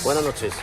Buenas noches.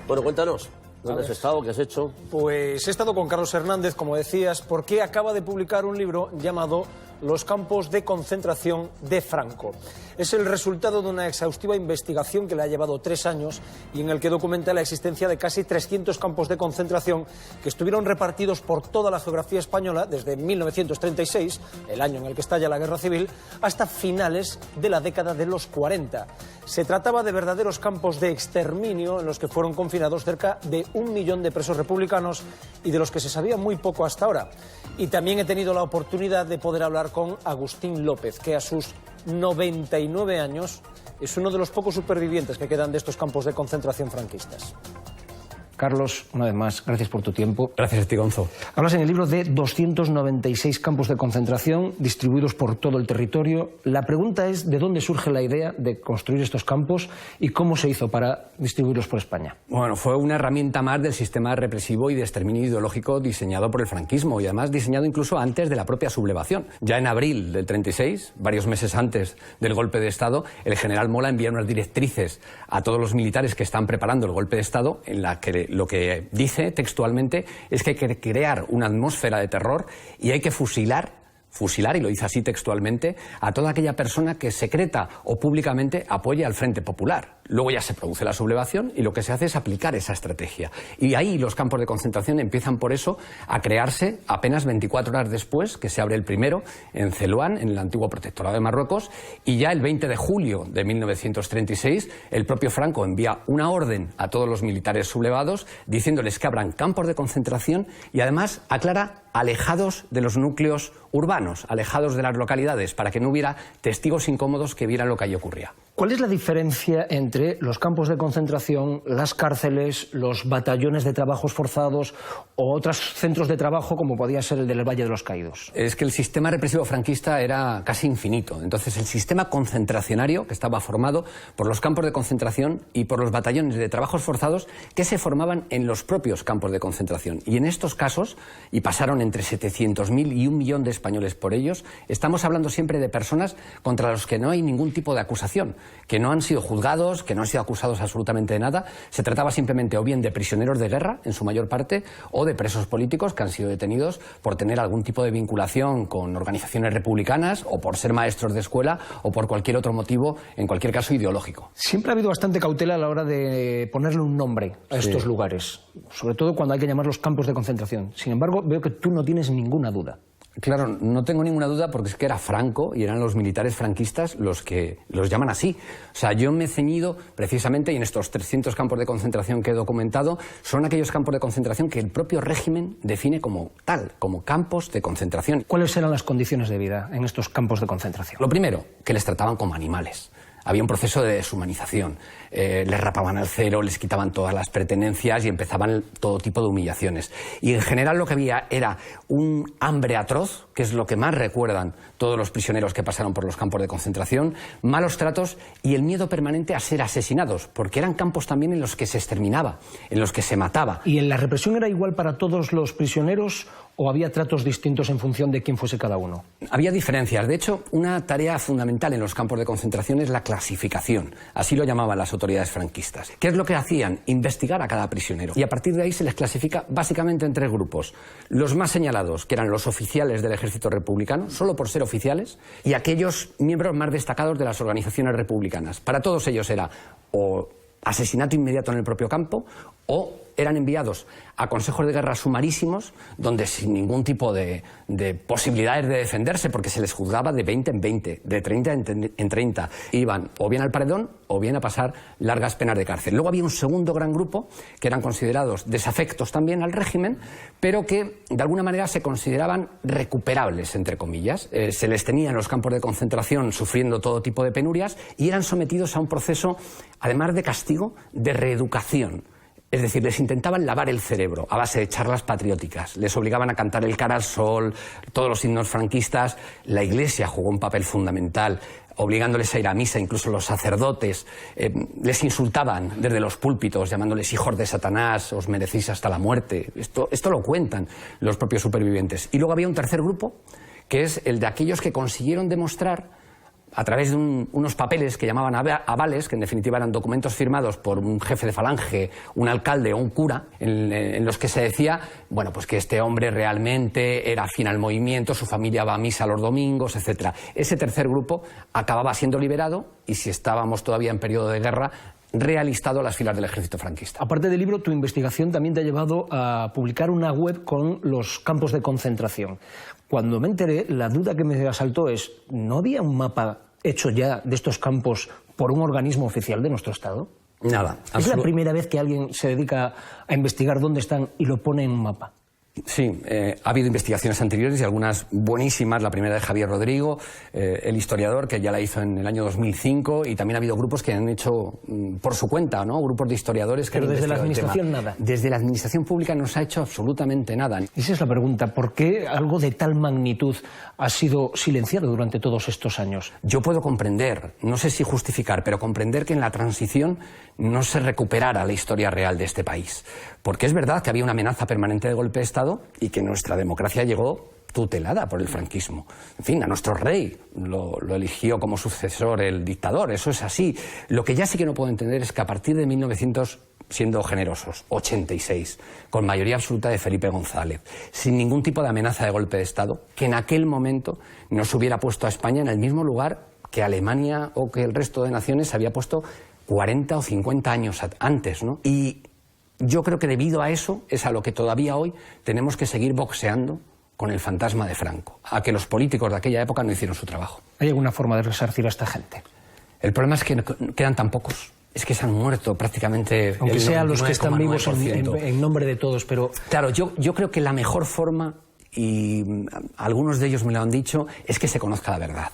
Bueno, cuéntanos. ¿Dónde has estado? ¿Qué has hecho? Pues he estado con Carlos Hernández, como decías, porque acaba de publicar un libro llamado Los campos de concentración de Franco. Es el resultado de una exhaustiva investigación que le ha llevado 3 años y en el que documenta la existencia de casi 300 campos de concentración que estuvieron repartidos por toda la geografía española desde 1936, el año en el que estalla la Guerra Civil, hasta finales de la década de los 40. Se trataba de verdaderos campos de exterminio en los que fueron confinados cerca de 1 millón de presos republicanos y de los que se sabía muy poco hasta ahora. Y también he tenido la oportunidad de poder hablar con Agustín López, que a sus 99 años es uno de los pocos supervivientes que quedan de estos campos de concentración franquistas. Carlos, una vez más, gracias por tu tiempo. Gracias a ti, Gonzo. Hablas en el libro de 296 campos de concentración distribuidos por todo el territorio. La pregunta es, ¿de dónde surge la idea de construir estos campos y cómo se hizo para distribuirlos por España? Bueno, fue una herramienta más del sistema represivo y de exterminio ideológico diseñado por el franquismo y además diseñado incluso antes de la propia sublevación. Ya en abril del 36, varios meses antes del golpe de Estado, el general Mola envía unas directrices a todos los militares que están preparando el golpe de Estado en la que lo que dice textualmente es que hay que crear una atmósfera de terror y hay que fusilar, y lo dice así textualmente, a toda aquella persona que secreta o públicamente apoya al Frente Popular. Luego ya se produce la sublevación y lo que se hace es aplicar esa estrategia. Y ahí los campos de concentración empiezan por eso a crearse apenas 24 horas después, que se abre el primero en Celuán, en el antiguo protectorado de Marruecos, y ya el 20 de julio de 1936 el propio Franco envía una orden a todos los militares sublevados diciéndoles que abran campos de concentración y además aclara alejados de los núcleos urbanos, alejados de las localidades, para que no hubiera testigos incómodos que vieran lo que allí ocurría. ¿Cuál es la diferencia entre los campos de concentración, las cárceles, los batallones de trabajos forzados o otros centros de trabajo como podía ser el del Valle de los Caídos? Es que el sistema represivo franquista era casi infinito. Entonces el sistema concentracionario, que estaba formado por los campos de concentración y por los batallones de trabajos forzados que se formaban en los propios campos de concentración. Y en estos casos, y pasaron entre 700.000 y 1 millón de españoles por ellos, estamos hablando siempre de personas contra los que no hay ningún tipo de acusación, que no han sido juzgados, que no han sido acusados absolutamente de nada. Se trataba simplemente o bien de prisioneros de guerra, en su mayor parte, o de presos políticos que han sido detenidos por tener algún tipo de vinculación con organizaciones republicanas o por ser maestros de escuela o por cualquier otro motivo, en cualquier caso ideológico. Siempre ha habido bastante cautela a la hora de ponerle un nombre a estos lugares, sobre todo cuando hay que llamarlos campos de concentración. Sin embargo, veo que tú no tienes ninguna duda. Claro, no tengo ninguna duda porque es que era Franco y eran los militares franquistas los que los llaman así. O sea, yo me he ceñido precisamente, y en estos 300 campos de concentración que he documentado, son aquellos campos de concentración que el propio régimen define como tal, como campos de concentración. ¿Cuáles eran las condiciones de vida en estos campos de concentración? Lo primero, que les trataban como animales. Había un proceso de deshumanización, les rapaban al cero, les quitaban todas las pertenencias y empezaban todo tipo de humillaciones. Y en general lo que había era un hambre atroz, que es lo que más recuerdan todos los prisioneros que pasaron por los campos de concentración, malos tratos y el miedo permanente a ser asesinados, porque eran campos también en los que se exterminaba, en los que se mataba. ¿Y en la represión era igual para todos los prisioneros o había tratos distintos en función de quién fuese cada uno? Había diferencias. De hecho, una tarea fundamental en los campos de concentración es la clasificación. Así lo llamaban las autoridades franquistas. ¿Qué es lo que hacían? Investigar a cada prisionero. Y a partir de ahí se les clasifica básicamente en 3 grupos. Los más señalados, que eran los oficiales del ejército republicano, solo por ser oficiales, y aquellos miembros más destacados de las organizaciones republicanas. Para todos ellos era o asesinato inmediato en el propio campo o eran enviados a consejos de guerra sumarísimos, donde sin ningún tipo de posibilidades de defenderse, porque se les juzgaba de 20 en 20, de 30 en 30. Iban o bien al paredón o bien a pasar largas penas de cárcel. Luego había un segundo gran grupo, que eran considerados desafectos también al régimen, pero que de alguna manera se consideraban recuperables, entre comillas. Se les tenía en los campos de concentración sufriendo todo tipo de penurias y eran sometidos a un proceso, además de castigo, de reeducación. Es decir, les intentaban lavar el cerebro a base de charlas patrióticas, les obligaban a cantar el Cara al Sol, todos los himnos franquistas. La Iglesia jugó un papel fundamental, obligándoles a ir a misa, incluso los sacerdotes les insultaban desde los púlpitos, llamándoles hijos de Satanás, os merecéis hasta la muerte. Esto lo cuentan los propios supervivientes. Y luego había un tercer grupo, que es el de aquellos que consiguieron demostrar a través de unos papeles que llamaban avales, que en definitiva eran documentos firmados por un jefe de falange, un alcalde o un cura, en los que se decía, bueno, pues que este hombre realmente era afín al movimiento, su familia va a misa los domingos, etc. Ese tercer grupo acababa siendo liberado y, si estábamos todavía en periodo de guerra, realistado a las filas del ejército franquista. Aparte del libro, tu investigación también te ha llevado a publicar una web con los campos de concentración. Cuando me enteré, la duda que me asaltó es, ¿no había un mapa hecho ya de estos campos por un organismo oficial de nuestro Estado? Nada. ¿Es la primera vez que alguien se dedica a investigar dónde están y lo pone en un mapa? Sí, ha habido investigaciones anteriores y algunas buenísimas. La primera de Javier Rodrigo, el historiador, que ya la hizo en el año 2005, y también ha habido grupos que han hecho por su cuenta, ¿no? Grupos de historiadores que Pero han desde la investigado administración el tema. nada. Desde la administración pública no se ha hecho absolutamente nada. Esa es la pregunta. ¿Por qué algo de tal magnitud ha sido silenciado durante todos estos años? Yo puedo comprender, no sé si justificar, pero comprender que en la transición no se recuperara la historia real de este país. Porque es verdad que había una amenaza permanente de golpe de Estado y que nuestra democracia llegó tutelada por el franquismo. En fin, a nuestro rey lo eligió como sucesor el dictador, eso es así. Lo que ya sí que no puedo entender es que a partir de 1900, siendo generosos, 86, con mayoría absoluta de Felipe González, sin ningún tipo de amenaza de golpe de Estado, que en aquel momento nos hubiera puesto a España en el mismo lugar que Alemania o que el resto de naciones había puesto 40 o 50 años antes, ¿no? Y yo creo que debido a eso es a lo que todavía hoy tenemos que seguir boxeando con el fantasma de Franco, a que los políticos de aquella época no hicieron su trabajo. ¿Hay alguna forma de resarcir a esta gente? El problema es que quedan tan pocos. Es que se han muerto prácticamente. Aunque sean los que están vivos en nombre de todos, pero... Claro, yo creo que la mejor forma, y algunos de ellos me lo han dicho, es que se conozca la verdad.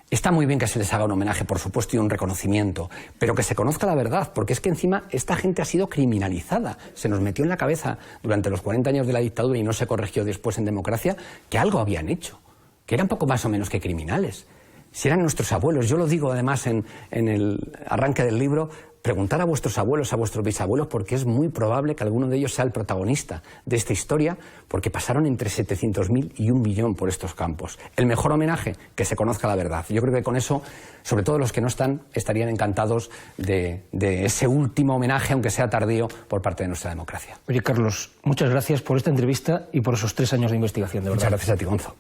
Está muy bien que se les haga un homenaje, por supuesto, y un reconocimiento, pero que se conozca la verdad, porque es que encima esta gente ha sido criminalizada. Se nos metió en la cabeza durante los 40 años de la dictadura y no se corrigió después en democracia, que algo habían hecho, que eran poco más o menos que criminales. Si eran nuestros abuelos, yo lo digo además en el arranque del libro, preguntar a vuestros abuelos, a vuestros bisabuelos, porque es muy probable que alguno de ellos sea el protagonista de esta historia, porque pasaron entre 700.000 y 1 millón por estos campos. El mejor homenaje, que se conozca la verdad. Yo creo que con eso, sobre todo los que no están, estarían encantados de ese último homenaje, aunque sea tardío, por parte de nuestra democracia. Oye, Carlos, muchas gracias por esta entrevista y por esos 3 años de investigación, de verdad. Muchas gracias a ti, Gonzo.